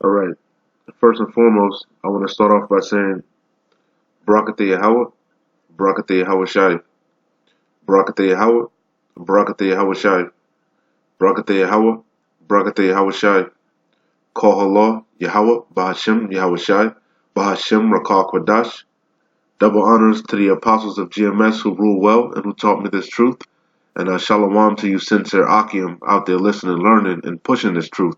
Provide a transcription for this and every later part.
All right. First and foremost, I want to start off by saying Barakatah Yahweh, Barakatah Yahweh Shai, Barakatah Yahweh, Barakatah Yahweh Shai, Barakatah Yahweh, Barakatah Yahweh Shai, Call Allah, Yahweh, Bahashem, Yahweh Shai, Bahashem, Rakal Kwadash. Double honors to the apostles of GMS who rule well and who taught me this truth. And shalom to you sincere Akim out there listening, learning, and pushing this truth.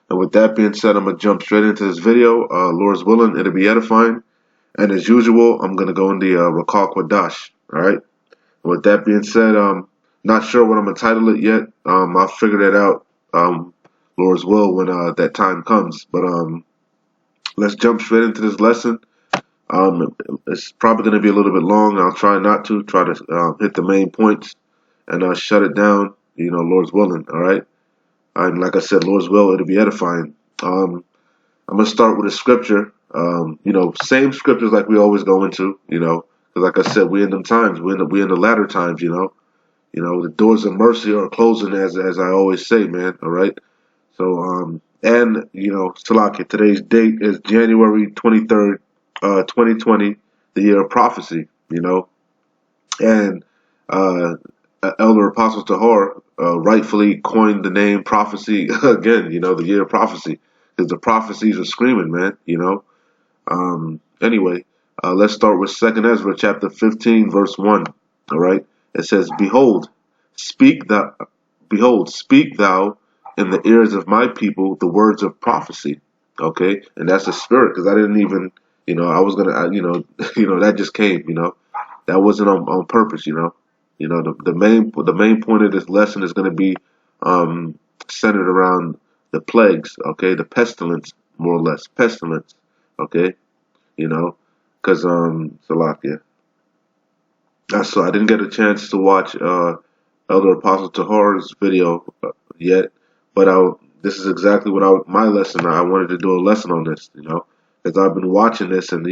And with that being said, I'm going to jump straight into this video. Lord's willing, it'll be edifying. And as usual, I'm going to go in the Rakal Kwadash. All right. With that being said, not sure what I'm going to title it yet. I'll figure that out, Lord's will, when that time comes. But let's jump straight into this lesson. It's probably going to be a little bit long. I'll try not to. Try to hit the main points and shut it down, Lord's willing. All right. And like I said, Lord's will, it'll be edifying. I'm going to start with a scripture. Same scriptures like we always go into, because like I said, we in them times, we in the latter times, the doors of mercy are closing as I always say, man. All right. So, Salakia, today's date is January 23rd, 2020, the year of prophecy, and, Elder Apostle Tahar, rightfully coined the name prophecy again, the year of prophecy, because the prophecies are screaming, man, Anyway, let's start with 2nd Ezra chapter 15, verse 1. All right. It says, speak thou, speak thou in the ears of my people the words of prophecy. Okay. And that's the spirit, because I didn't even, I was going to, that just came, that wasn't on purpose, the main point of this lesson is going to be, centered around the plagues. Okay. The pestilence, more or less, pestilence. Okay. Because Salakia. So I didn't get a chance to watch Elder Apostle Tahar's video yet, but this is exactly what my lesson. I wanted to do a lesson on this, because I've been watching this and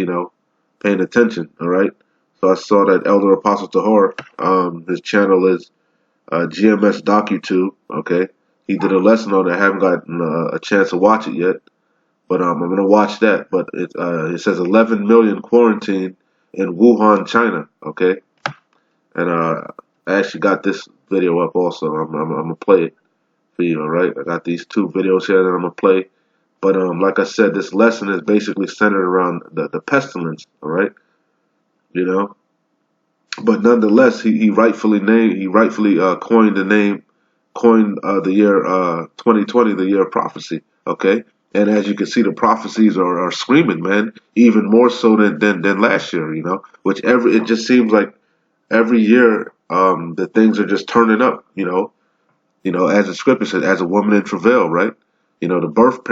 paying attention. All right, so I saw that Elder Apostle Tahar, his channel is GMS DocuTube. Okay, he did a lesson on it. I haven't gotten a chance to watch it yet. But I'm gonna watch that. But it says 11 million quarantine in Wuhan, China. Okay, and I actually got this video up also. I'm gonna play it for you. All right, I got these two videos here that I'm gonna play. But like I said, this lesson is basically centered around the pestilence. All right, you know. But nonetheless, he rightfully coined the year 2020, the year of prophecy. Okay, and as you can see, the prophecies are screaming, man, even more so than last year. Which it just seems like every year the things are just turning up. As the scripture said, as a woman in travail, right? The birth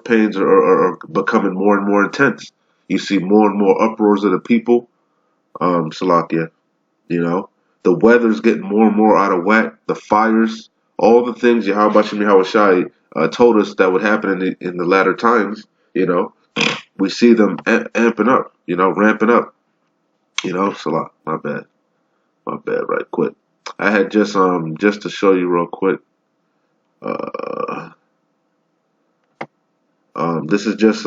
pains are becoming more and more intense. You see more and more uproars of the people. Salakia. The weather's getting more and more out of whack. The fires, all the things Yahweh Shai told us that would happen in the latter times. We see them amping up. Ramping up. Salah. My bad. Right quick. I had just to show you real quick. This is just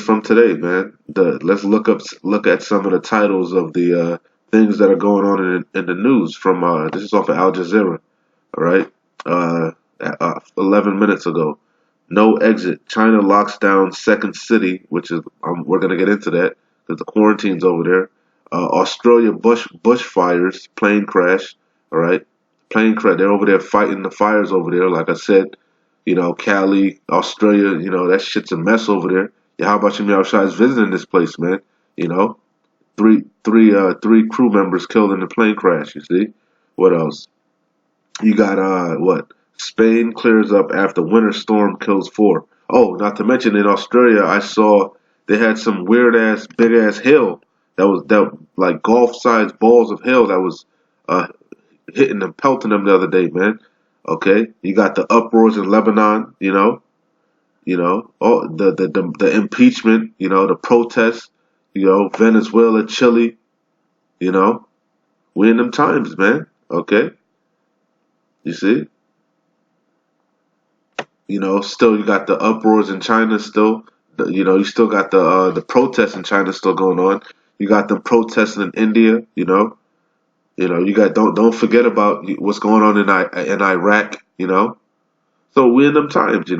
from today, man. Let's look at some of the titles of the things that are going on in the news from this is off of Al Jazeera. All right, 11 minutes ago. No exit. China locks down second city, which is we're gonna get into that because the quarantine's over there. Australia bushfires, plane crash. All right, plane crash. They're over there fighting the fires over there. Like I said. Cali, Australia, that shit's a mess over there. Yeah, how about you, Shai is visiting this place, man? Three crew members killed in the plane crash, you see? What else? You got, what? Spain clears up after winter storm kills 4. Oh, not to mention in Australia, I saw they had some weird ass, big ass hail that like golf sized balls of hail that was, hitting them, pelting them the other day, man. Okay, you got the uproars in Lebanon, all the impeachment, the protests, Venezuela, Chile, we in them times, man. Okay, you see, Still you got the uproars in China still. You still got the protests in China still going on. You got them protesting in India. You got don't forget about what's going on in Iraq. So we in them times.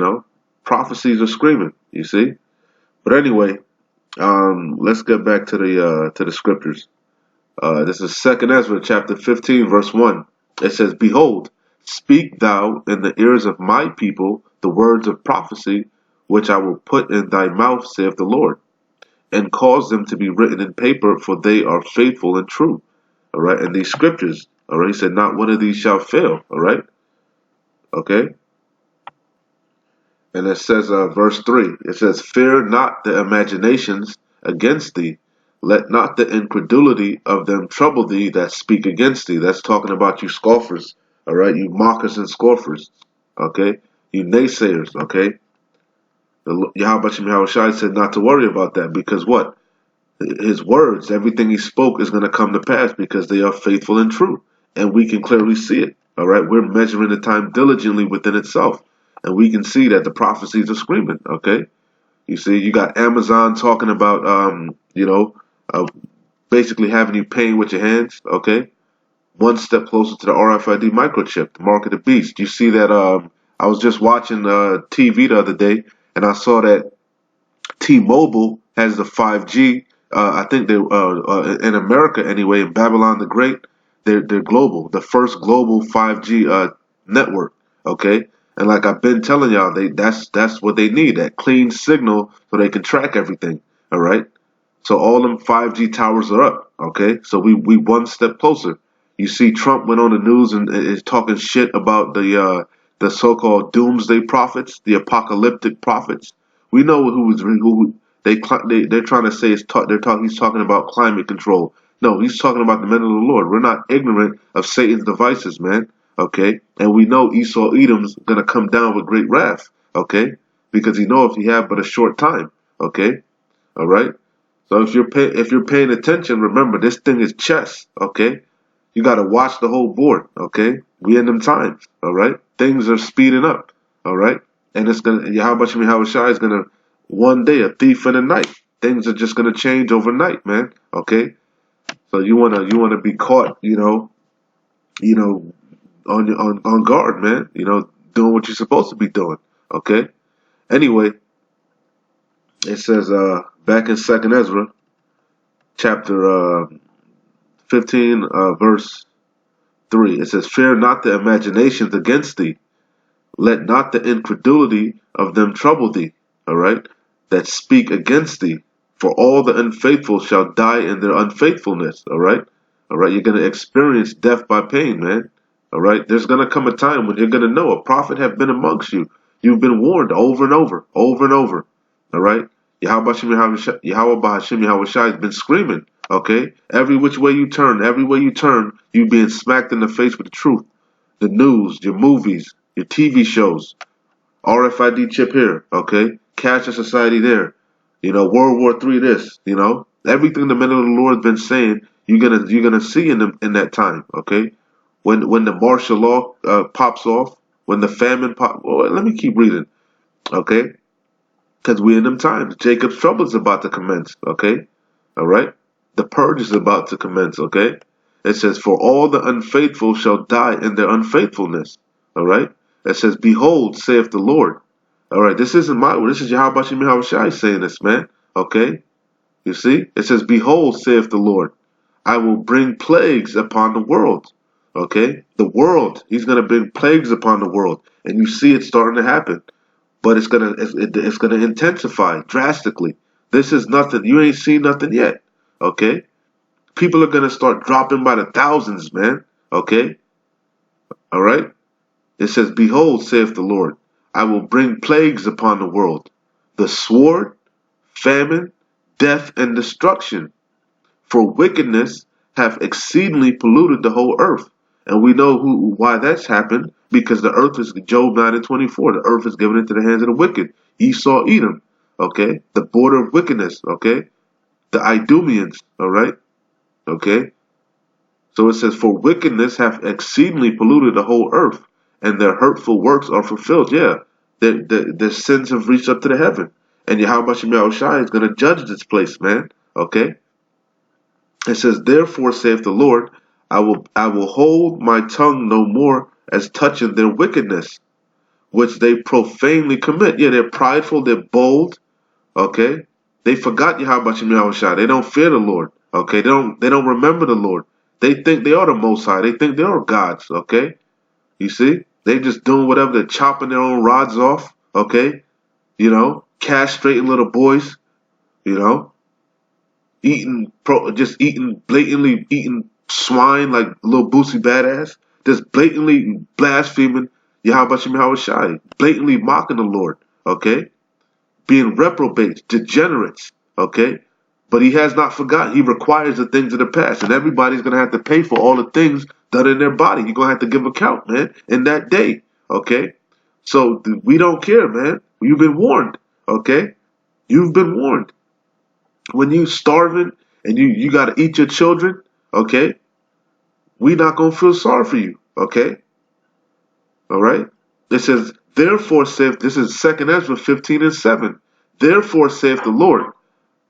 Prophecies are screaming. You see. But anyway, let's get back to the scriptures. This is Second Ezra chapter 15 verse 1. It says, "Behold, speak thou in the ears of my people the words of prophecy, which I will put in thy mouth, saith the Lord, and cause them to be written in paper, for they are faithful and true." All right, and these scriptures. All right, he said, "Not one of these shall fail." All right, okay. And it says, verse 3, it says, "Fear not the imaginations against thee. Let not the incredulity of them trouble thee that speak against thee." That's talking about you scoffers, all right? You mockers and scoffers, okay? You naysayers, okay? Yahweh Shai said not to worry about that because what? His words, everything he spoke is going to come to pass because they are faithful and true. And we can clearly see it. All right. We're measuring the time diligently within itself. And we can see that the prophecies are screaming. Okay. You see, you got Amazon talking about, uh, basically having you paying with your hands. Okay. One step closer to the RFID microchip, the mark of the beast. You see that, I was just watching TV the other day and I saw that T-Mobile has the 5G. I think they in America anyway, in Babylon the Great, they're global, the first global 5G network. Okay, and like I've been telling y'all, that's what they need, that clean signal so they can track everything. All right, so all them 5G towers are up. Okay, so we one step closer. You see, Trump went on the news and is talking shit about the so-called doomsday prophets, the apocalyptic prophets. We know who they're trying to say he's talking about climate control. No, he's talking about the men of the Lord. We're not ignorant of Satan's devices, man. Okay, and we know Esau Edom's gonna come down with great wrath. Okay, because he know if he have but a short time. Okay, all right. So if you're paying attention, remember this thing is chess. Okay, you got to watch the whole board. Okay, we in them times. All right, things are speeding up. All right, and it's gonna Yahweh Shai is gonna one day a thief in the night. Things are just gonna change overnight, man. Okay, so you wanna be caught, on guard, man. Doing what you're supposed to be doing. Okay. Anyway, it says back in Second Ezra chapter 15 verse 3. It says, "Fear not the imaginations against thee. Let not the incredulity of them trouble thee." All right, that speak against thee. For all the unfaithful shall die in their unfaithfulness. All right. You're gonna experience death by pain, man. All right. There's gonna come a time when you're gonna know a prophet have been amongst you. You've been warned over and over, over and over. All right. Yahweh Bahashim Shai has been screaming. Okay. Every which way you turn, you being smacked in the face with the truth. The news, your movies, your TV shows, RFID chip here, okay? Cash of society there. World War III this, Everything the men of the Lord has been saying, you're gonna see in that time, okay? When the martial law pops off, when the famine let me keep reading, okay? Because we're in them times. Jacob's trouble is about to commence, okay? All right? The purge is about to commence, okay? It says, "For all the unfaithful shall die in their unfaithfulness." All right? It says, "Behold, saith the Lord." All right, this isn't my word. This is Yahweh Shai saying this, man. Okay? You see? It says, "Behold, saith the Lord, I will bring plagues upon the world." Okay? The world. He's going to bring plagues upon the world. And you see it starting to happen. But it's gonna intensify drastically. This is nothing. You ain't seen nothing yet. Okay? People are gonna start dropping by the thousands, man. Okay? All right? It says, "Behold, saith the Lord, I will bring plagues upon the world, the sword, famine, death, and destruction. For wickedness hath exceedingly polluted the whole earth." And we know why that's happened, because the earth is, Job 9:24, the earth is given into the hands of the wicked. Esau, Edom, okay? The border of wickedness, okay? The Idumeans, all right? Okay? So it says, "For wickedness hath exceedingly polluted the whole earth, and their hurtful works are fulfilled." Yeah, Their sins have reached up to the heaven. And Yahweh Shai is going to judge this place, man. Okay? It says, therefore saith the Lord, I will hold my tongue no more as touching their wickedness, which they profanely commit. Yeah, they're prideful, they're bold, okay? They forgot Yahweh Shai. They don't fear the Lord. Okay, they don't remember the Lord. They think they are the most high. They think they are gods, okay? You see? They just doing whatever, they're chopping their own rods off, okay? Castrating little boys, you know, blatantly eating swine like little Boosie Badass, just blatantly blaspheming Yahweh Shai, blatantly mocking the Lord, okay? Being reprobates, degenerates, okay? But he has not forgotten. He requires the things of the past, and everybody's going to have to pay for all the things done in their body. You're going to have to give account, man, in that day, okay? So we don't care, man. You've been warned, okay? You've been warned. When you starving and you got to eat your children, okay? We not going to feel sorry for you, okay? All right? It says, therefore saith, this is 2 Ezra 15:7. Therefore saith the Lord,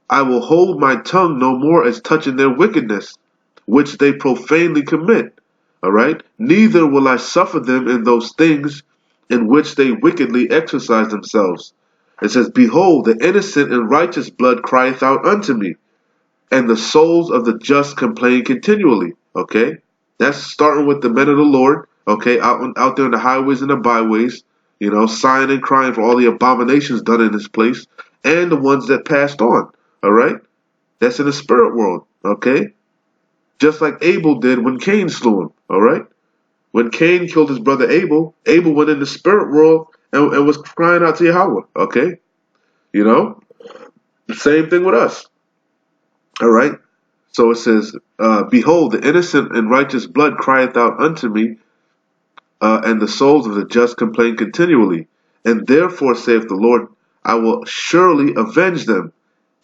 I will hold my tongue no more as touching their wickedness, which they profanely commit. All right? Neither will I suffer them in those things in which they wickedly exercise themselves. It says, behold, the innocent and righteous blood crieth out unto me, and the souls of the just complain continually. Okay? That's starting with the men of the Lord, okay, out there in the highways and the byways, sighing and crying for all the abominations done in this place, and the ones that passed on. All right? That's in the spirit world, okay? Just like Abel did when Cain slew him, all right? When Cain killed his brother Abel, Abel went in the spirit world and was crying out to Yahweh, okay? The same thing with us, all right? So it says, behold, the innocent and righteous blood crieth out unto me, and the souls of the just complain continually. And therefore, saith the Lord, I will surely avenge them,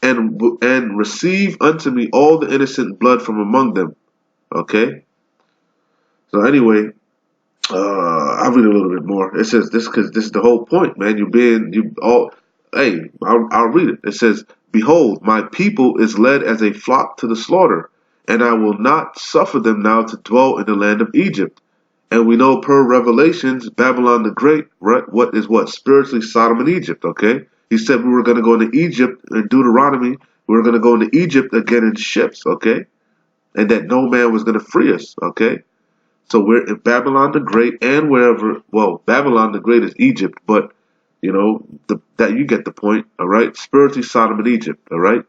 and receive unto me all the innocent blood from among them. Okay? So anyway, I'll read a little bit more. It says this because this is the whole point, man. I'll read it. It says, behold, my people is led as a flock to the slaughter, and I will not suffer them now to dwell in the land of Egypt. And we know per Revelations, Babylon the Great, right? What? Spiritually Sodom and Egypt, okay? He said we were going to go into Egypt in Deuteronomy. We were going to go into Egypt again in ships, okay? And that no man was going to free us, okay? So we're in Babylon the Great and wherever, well, Babylon the Great is Egypt, but, that you get the point, all right? Spiritually Sodom and Egypt, all right?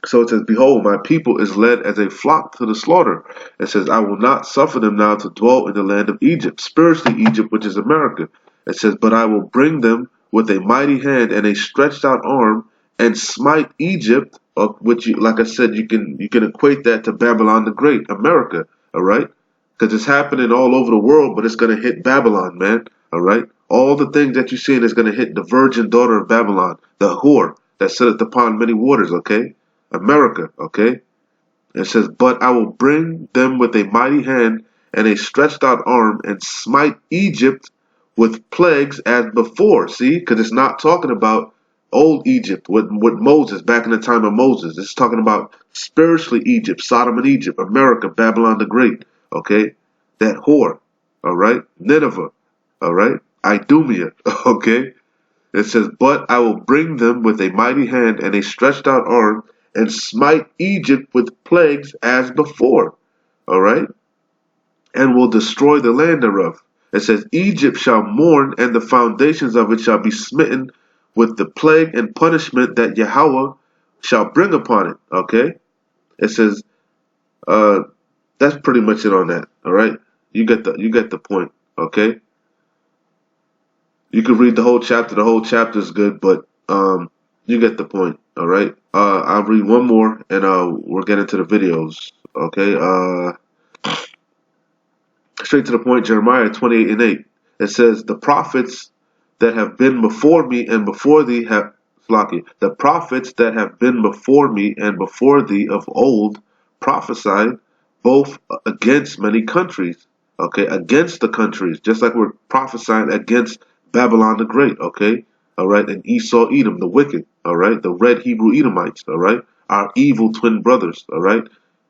So it says, behold, my people is led as a flock to the slaughter. It says, I will not suffer them now to dwell in the land of Egypt, spiritually Egypt, which is America. It says, but I will bring them with a mighty hand and a stretched out arm and smite Egypt, which, like I said, you can equate that to Babylon the Great, America, all right? Because it's happening all over the world, but it's going to hit Babylon, man, all right? All the things that you're seeing is going to hit the virgin daughter of Babylon, the whore that sitteth upon many waters, okay? America, okay? It says, but I will bring them with a mighty hand and a stretched out arm and smite Egypt with plagues as before. See? Because it's not talking about old Egypt with Moses, back in the time of Moses. It's talking about spiritually Egypt, Sodom and Egypt, America, Babylon the Great, okay? That whore, all right? Nineveh, all right? Idumea, okay? It says, but I will bring them with a mighty hand and a stretched out arm and smite Egypt with plagues as before, all right? And will destroy the land thereof. It says, Egypt shall mourn, and the foundations of it shall be smitten with the plague and punishment that Yahweh shall bring upon it, okay? It says, that's pretty much it on that, all right? You get the point, okay? You can read the whole chapter. The whole chapter is good, but you get the point, all right? I'll read one more, and we'll get into the videos, okay? Straight to the point, Jeremiah 28:8. It says, the prophets that have been before me and before thee have, the prophets that have been before me and before thee of old prophesied both against many countries, okay? Against the countries, just like we're prophesying against Babylon the Great, okay? All right, and Esau, Edom, the wicked, all right? The red Hebrew Edomites, all right? Our evil twin brothers, all right?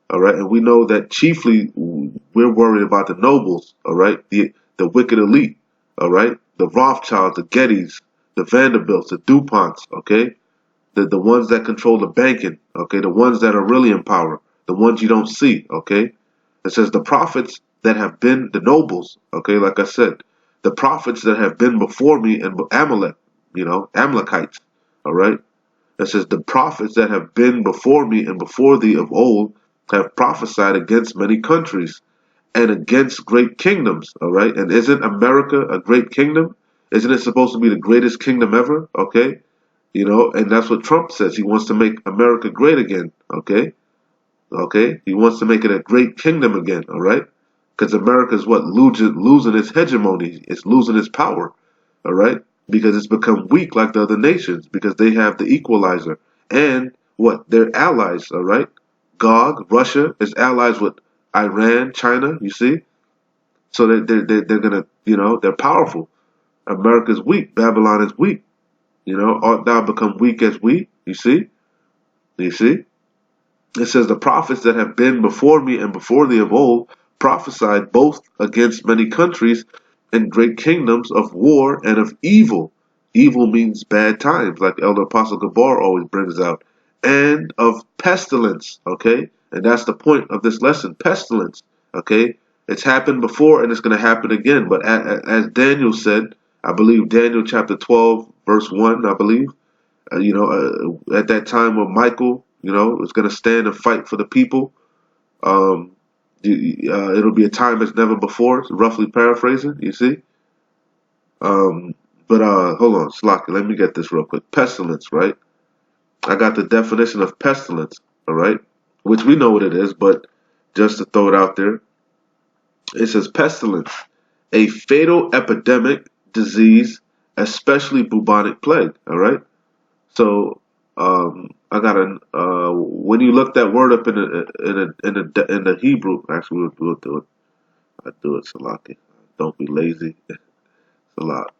All right, and we know that chiefly we're worried about the nobles, all right? The wicked elite, all right? The Rothschilds, the Gettys, the Vanderbilts, the DuPonts, okay? The ones that control the banking, okay? The ones that are really in power, the ones you don't see, okay? It says the prophets that have been the nobles, okay? Like I said, the prophets that have been before me and Amalek, Amalekites, all right? It says the prophets that have been before me and before thee of old have prophesied against many countries and against great kingdoms, all right? And isn't America a great kingdom? Isn't it supposed to be the greatest kingdom ever, okay? And that's what Trump says. He wants to make America great again, okay? Okay? He wants to make it a great kingdom again, all right? Because America is what? Losing its hegemony. It's losing its power, all right? Because it's become weak like the other nations because they have the equalizer. And what? They're allies, all right? Gog, Russia, is allies with Iran, China, you see? So they're going to, they're powerful. America's weak. Babylon is weak. Art thou become weak as we? You see? You see? It says, the prophets that have been before me and before thee of old prophesied both against many countries and great kingdoms of war and of evil. Evil means bad times, like Elder Apostle Gabar always brings out. And of pestilence, okay? And that's the point of this lesson, pestilence, okay? It's happened before and it's going to happen again. But as Daniel said, I believe Daniel chapter 12, verse 1, I believe, at that time when Michael, is going to stand and fight for the people, it'll be a time as never before, roughly paraphrasing, you see. But hold on, Slocky, let me get this real quick. Pestilence, right? I got the definition of pestilence, all right? Which we know what it is, but just to throw it out there, it says pestilence, a fatal epidemic, disease, especially bubonic plague, all right? So I got when you look that word up in the Hebrew, actually we'll do it. I do it, Salaki. Don't be lazy, Salak.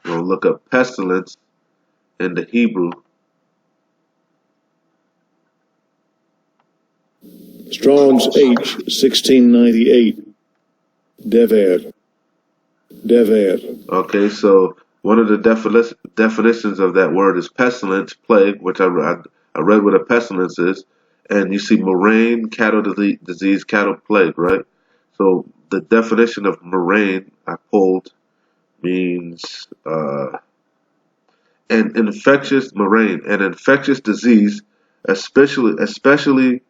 We'll look up pestilence in the Hebrew. Strong's H 1698. Dever. Okay, so one of the definitions of that word is pestilence, plague, which I read what a pestilence is, and you see murrain, cattle disease, cattle plague, right? So the definition of murrain I pulled means an infectious disease, especially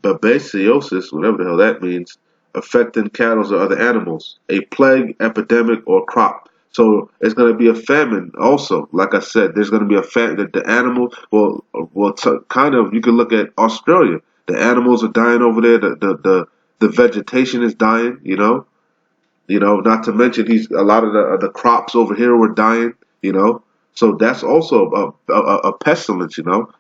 babesiosis, whatever the hell that means, affecting cattle or other animals, a plague, epidemic, or crop. So it's going to be a famine also. Like I said, there's going to be a famine. The animals, kind of, you can look at Australia. The animals are dying over there. The vegetation is dying, not to mention a lot of the crops over here were dying, So that's also a pestilence,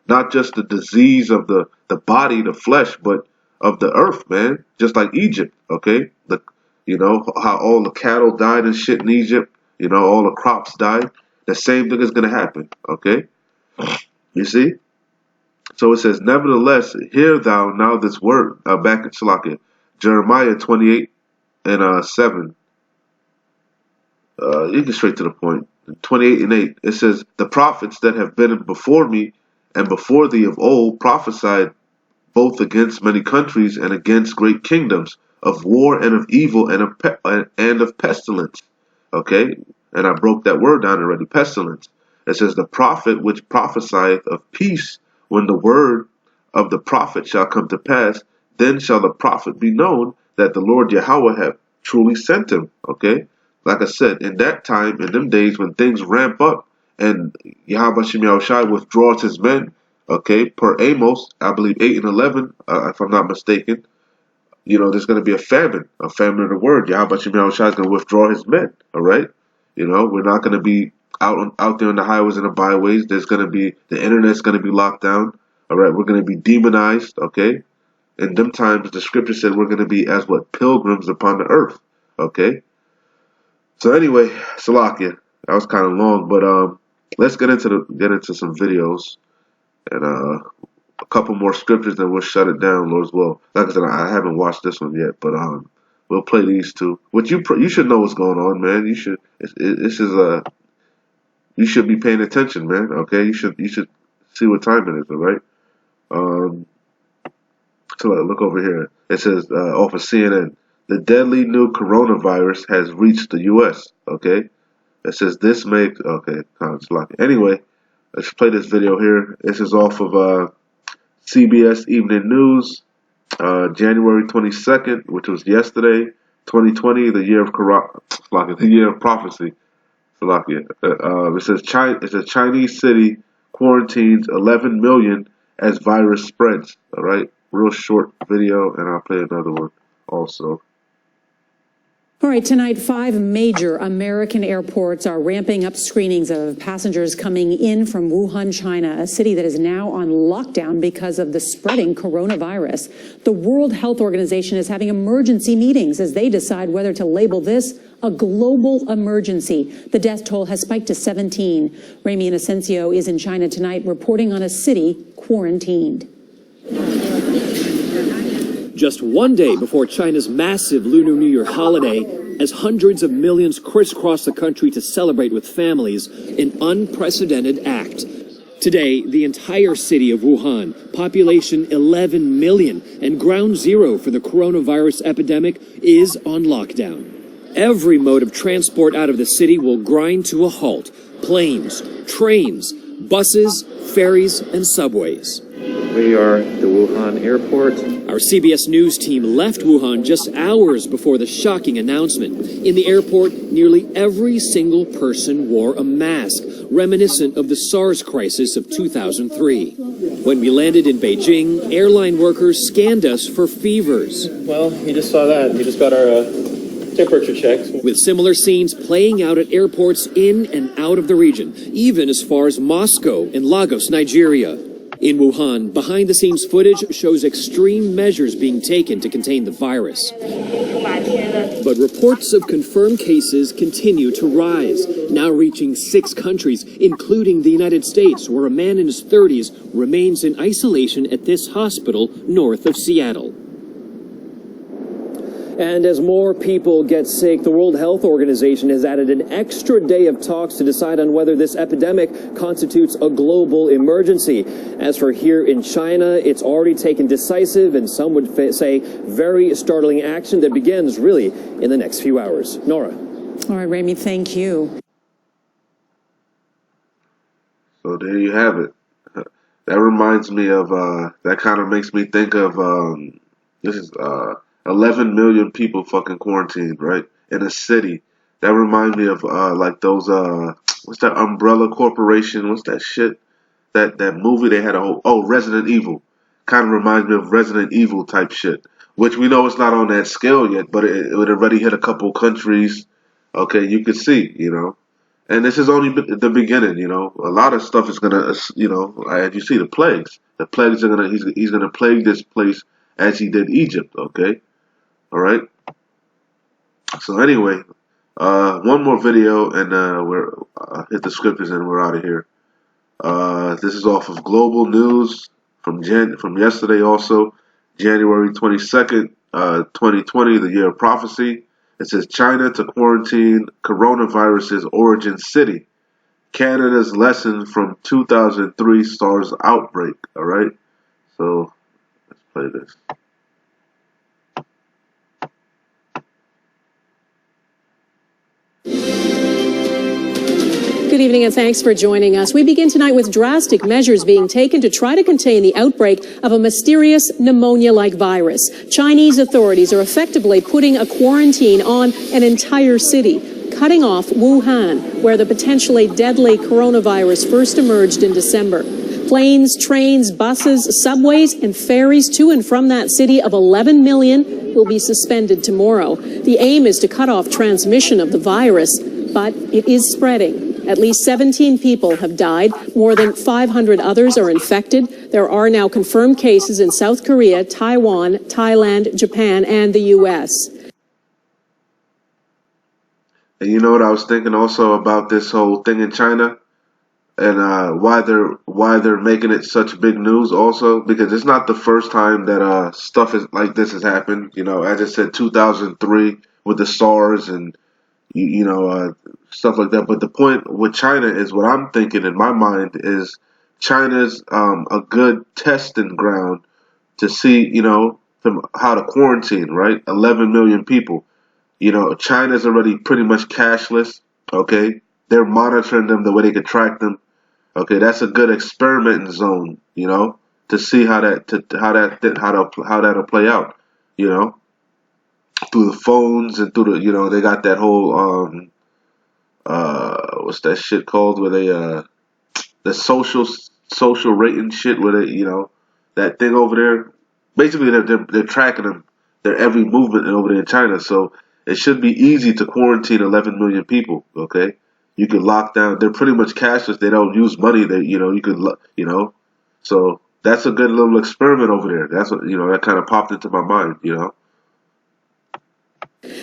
not just the disease of the body, the flesh, but of the earth, man. Just like Egypt, okay? How all the cattle died and shit in Egypt, all the crops died. The same thing is going to happen, okay? You see? So it says, nevertheless, hear thou now this word, back in Salakia, Jeremiah 28 and 7. You get straight to the point. 28 and 8, it says, the prophets that have been before me and before thee of old prophesied both against many countries and against great kingdoms, of war and of evil and of pestilence. Okay? And I broke that word down already, pestilence. It says, the prophet which prophesieth of peace, when the word of the prophet shall come to pass, then shall the prophet be known that the Lord Yahweh hath truly sent him. Okay? Like I said, in that time, in them days when things ramp up and Yahweh Shem Yahushai withdraws his men, okay, per Amos, I believe 8 and 11, if I'm not mistaken, there's going to be a famine of the word. Yahweh Shem Yahushai is going to withdraw his men, all right? We're not going to be out there on the highways and the byways. The internet's going to be locked down, all right? We're going to be demonized, okay? In them times, the scripture said we're going to be as what? Pilgrims upon the earth. Okay? So anyway, Salakia. That was kind of long, but let's get into some videos and a couple more scriptures, then we'll shut it down, Lord's will. Like I said, I haven't watched this one yet, but we'll play these two. What you should know what's going on, man. You should you should be paying attention, man. Okay, you should see what time it is. All right. So look over here. It says off of CNN, the deadly new coronavirus has reached the U.S. Okay. It says this makes Anyway, let's play this video here. This is off of CBS Evening News, January 22nd, which was yesterday, 2020, the year of the year of prophecy. It says it's a Chinese city quarantines 11 million as virus spreads. All right, real short video, and I'll play another one also. All right, tonight, 5 major American airports are ramping up screenings of passengers coming in from Wuhan, China, a city that is now on lockdown because of the spreading coronavirus. The World Health Organization is having emergency meetings as they decide whether to label this a global emergency. The death toll has spiked to 17. Ramy Inocencio is in China tonight reporting on a city quarantined. Just one day before China's massive Lunar New Year holiday, as hundreds of millions crisscross the country to celebrate with families, an unprecedented act. Today, the entire city of Wuhan, population 11 million, and ground zero for the coronavirus epidemic, is on lockdown. Every mode of transport out of the city will grind to a halt. Planes, trains, buses, ferries, and subways. We are at the Wuhan airport. Our CBS News team left Wuhan just hours before the shocking announcement. In the airport, nearly every single person wore a mask, reminiscent of the SARS crisis of 2003. When we landed in Beijing, airline workers scanned us for fevers. Well, you just saw that. We just got our temperature checks. With similar scenes playing out at airports in and out of the region, even as far as Moscow and Lagos, Nigeria. In Wuhan, behind-the-scenes footage shows extreme measures being taken to contain the virus. But reports of confirmed cases continue to rise, now reaching 6 countries, including the United States, where a man in his 30s remains in isolation at this hospital north of Seattle. And as more people get sick, the World Health Organization has added an extra day of talks to decide on whether this epidemic constitutes a global emergency. As for here in China, it's already taken decisive and some would say very startling action that begins really in the next few hours. Nora. All right, Ramy, thank you. So there you have it. That reminds me of, that kind of makes me think of, this is 11 million people fucking quarantined, right? In a city. That reminds me of like those what's that Umbrella Corporation? What's that shit? That movie they had a whole Resident Evil. Kind of reminds me of Resident Evil type shit. Which we know it's not on that scale yet, but it already hit a couple countries. Okay, you can see, you know. And this is only the beginning, you know. A lot of stuff is gonna, you know, as you see the plagues. The plagues are gonna he's gonna plague this place as he did Egypt, okay? All right. So anyway, one more video, and we're hit the scriptures, and we're out of here. This is off of Global News from yesterday, also January 22nd, 2020, the year of prophecy. It says China to quarantine coronavirus's origin city. Canada's lesson from 2003 SARS outbreak. All right. So let's play this. Good evening and thanks for joining us. We begin tonight with drastic measures being taken to try to contain the outbreak of a mysterious pneumonia-like virus. Chinese authorities are effectively putting a quarantine on an entire city, cutting off Wuhan, where the potentially deadly coronavirus first emerged in December. Planes, trains, buses, subways, and ferries to and from that city of 11 million will be suspended tomorrow. The aim is to cut off transmission of the virus, but it is spreading. At least 17 people have died. More than 500 others are infected. There are now confirmed cases in South Korea, Taiwan, Thailand, Japan, and the U.S. And you know what I was thinking also about this whole thing in China, and why they're making it such big news also, because it's not the first time that stuff like this has happened. You know, as I said, 2003 with the SARS and stuff like that. But the point with China is, what I'm thinking in my mind is, China's a good testing ground to see, from how to quarantine, right? 11 million people. China's already pretty much cashless. Okay, they're monitoring them the way they can track them. Okay, that's a good experimenting zone, to see how that'll play out, through the phones and through the, they got that whole what's that shit called, where they the social rating shit, where they, that thing over there. Basically, they're tracking them, their every movement over there in China. So it should be easy to quarantine 11 million people. Okay. You could lock down. They're pretty much cashless. They don't use money. They, you could, So that's a good little experiment over there. That's what, that kind of popped into my mind,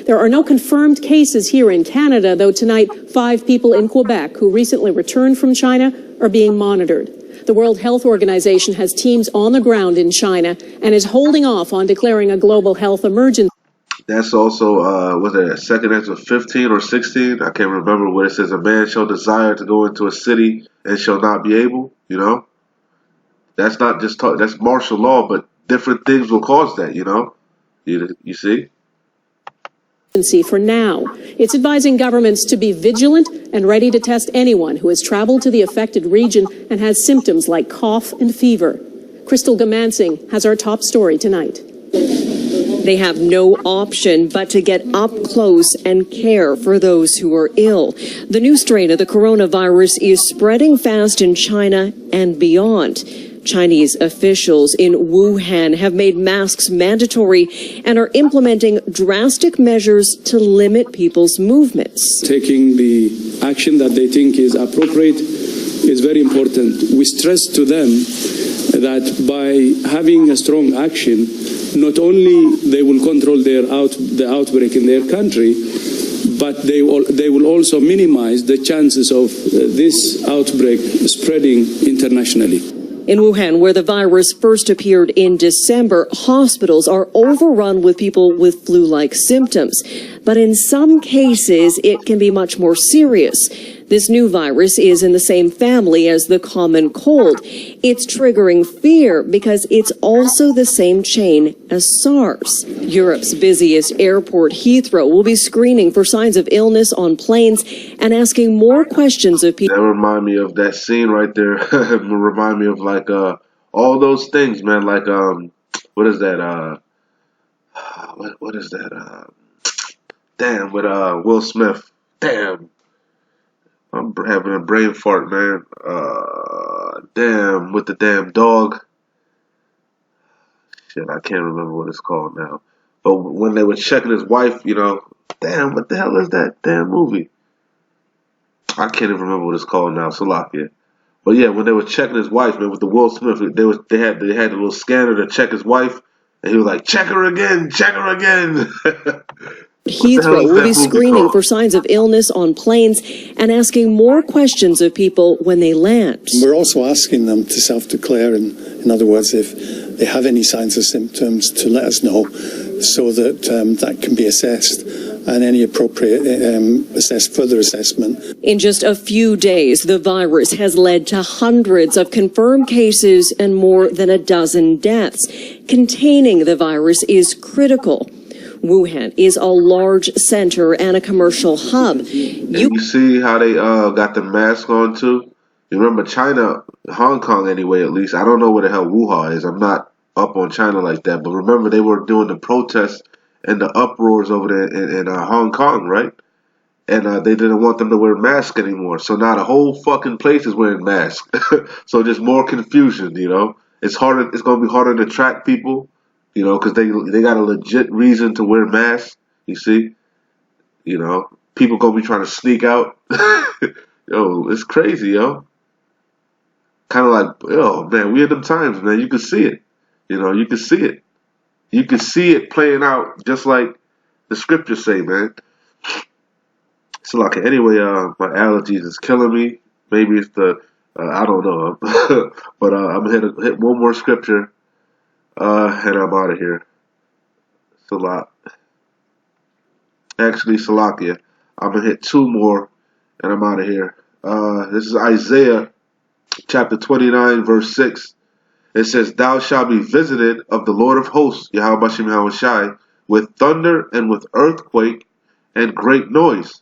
There are no confirmed cases here in Canada, though tonight 5 people in Quebec who recently returned from China are being monitored. The World Health Organization has teams on the ground in China and is holding off on declaring a global health emergency. That's also, was it 2 Ezra 15 or 16? I can't remember, where it says, a man shall desire to go into a city and shall not be able, That's not just talk, that's martial law, but different things will cause that, You see? For now. It's advising governments to be vigilant and ready to test anyone who has traveled to the affected region and has symptoms like cough and fever. Crystal Gamansing has our top story tonight. They have no option but to get up close and care for those who are ill. The new strain of the coronavirus is spreading fast in China and beyond. Chinese officials in Wuhan have made masks mandatory and are implementing drastic measures to limit people's movements. Taking the action that they think is appropriate is very important. We stress to them that by having a strong action, not only they will control the outbreak in their country, but they will also minimize the chances of this outbreak spreading internationally. In Wuhan, where the virus first appeared in December, hospitals are overrun with people with flu-like symptoms. But in some cases, it can be much more serious. This new virus is in the same family as the common cold. It's triggering fear because it's also the same chain as SARS. Europe's busiest airport, Heathrow, will be screening for signs of illness on planes and asking more questions of people. That remind me of that scene right there. It remind me of like all those things, man. Like what is that? What is that? Damn, with Will Smith. Damn. I'm having a brain fart, man. Damn, with the damn dog. Shit, I can't remember what it's called now. But when they were checking his wife, damn, what the hell is that damn movie? I can't even remember what it's called now. Salakia. But yeah, when they were checking his wife, man, with the Will Smith, they had a little scanner to check his wife, and he was like, check her again. Heathrow will be screening for signs of illness on planes and asking more questions of people when they land. We're also asking them to self-declare, in other words, if they have any signs or symptoms, to let us know so that that can be assessed and any appropriate further assessment. In just a few days, the virus has led to hundreds of confirmed cases and more than a dozen deaths. Containing the virus is critical. Wuhan is a large center and a commercial hub. You see how they got the mask on too? You remember China, Hong Kong anyway, at least. I don't know where the hell Wuhan is. I'm not up on China like that. But remember, they were doing the protests and the uproars over there in Hong Kong, right? And they didn't want them to wear masks anymore. So now the whole fucking place is wearing masks. So just more confusion, It's harder. It's going to be harder to track people. Because they got a legit reason to wear masks, you see? People gonna be trying to sneak out. Yo, it's crazy, yo. Kind of like, yo, man, we in them times, man. You can see it. You know, you can see it. You can see it playing out just like the scriptures say, man. So like anyway, my allergies is killing me. Maybe it's the I don't know, but I'm gonna hit one more scripture, and I'm out of here. Salat, actually Salakia. I'm gonna hit two more, and I'm out of here. This is Isaiah chapter 29, verse 6. It says, "Thou shalt be visited of the Lord of hosts, Yahweh Bashem Yahushai, with thunder and with earthquake and great noise."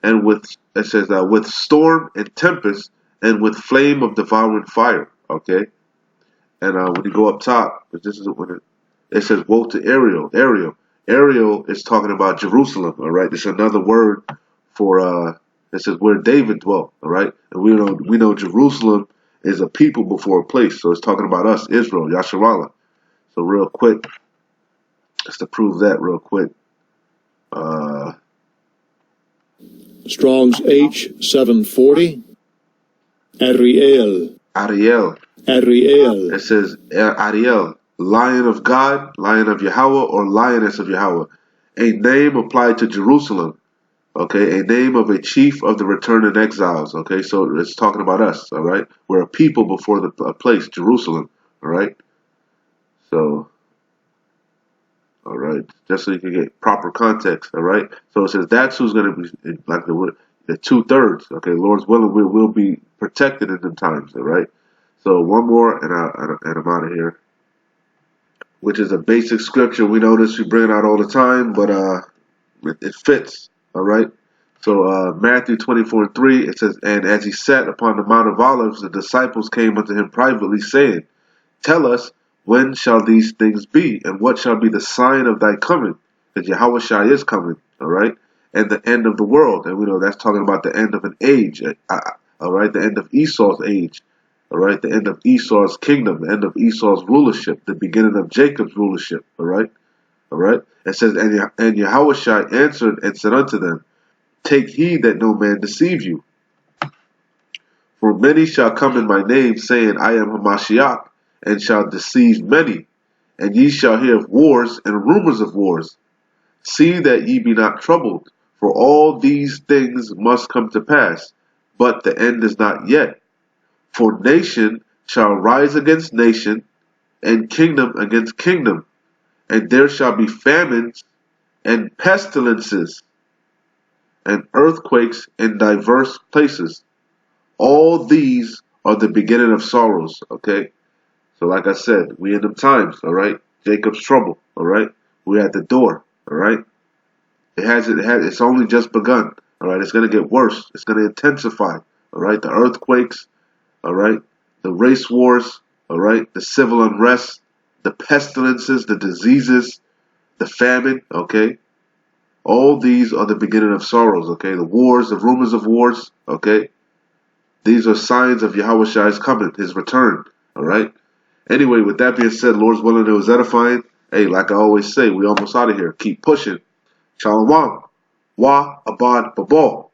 And with it says with storm and tempest and with flame of devouring fire. Okay, and when you go up top, this is when it says woe to Ariel. Ariel is talking about Jerusalem. All right, it's another word for it says where David dwelt. All right, and we know Jerusalem is a people before a place, so it's talking about us, Israel, Yasharallah. So real quick, just to prove that real quick. Strong's H740. Ariel. Ariel. Ariel. It says Ariel, Lion of God, Lion of Yahweh, or Lioness of Yahweh. A name applied to Jerusalem. Okay, a name of a chief of the returning exiles. Okay, so it's talking about us. All right, we're a people before the place, Jerusalem. All right, so. All right, just so you can get proper context. All right, so it says that's who's going to be like the 2/3. Okay, Lord's willing, we will be protected in them times. All right, so one more, and I'm out of here. Which is a basic scripture. We know this, we bring it out all the time, but it fits. All right. So Matthew 24:3, it says, "And as he sat upon the Mount of Olives, the disciples came unto him privately, saying, Tell us, when shall these things be, and what shall be the sign of thy coming?" Because Yahushua is coming, all right, and the end of the world, and we know that's talking about the end of an age, all right, the end of Esau's age, all right, the end of Esau's kingdom, the end of Esau's rulership, the beginning of Jacob's rulership, all right. It says, and Yahushua answered and said unto them, Take heed that no man deceive you, for many shall come in my name, saying, I am Hamashiach, and shall deceive many. And ye shall hear of wars and rumors of wars. See that ye be not troubled, for all these things must come to pass, but the end is not yet. For nation shall rise against nation, and kingdom against kingdom, and there shall be famines and pestilences and earthquakes in diverse places. All these are the beginning of sorrows. Okay, so like I said, we in them times. All right, Jacob's trouble. All right, we're at the door. All right, it's only just begun. All right, it's gonna get worse. It's gonna intensify. All right, the earthquakes. All right, the race wars. All right, the civil unrest, the pestilences, the diseases, the famine. Okay, all these are the beginning of sorrows. Okay, the wars, the rumors of wars. Okay, these are signs of Yahushua's coming, his return. All right. Anyway, with that being said, Lord's willing, it was edifying. Hey, like I always say, we almost out of here. Keep pushing. Shalom. Wa abad babal.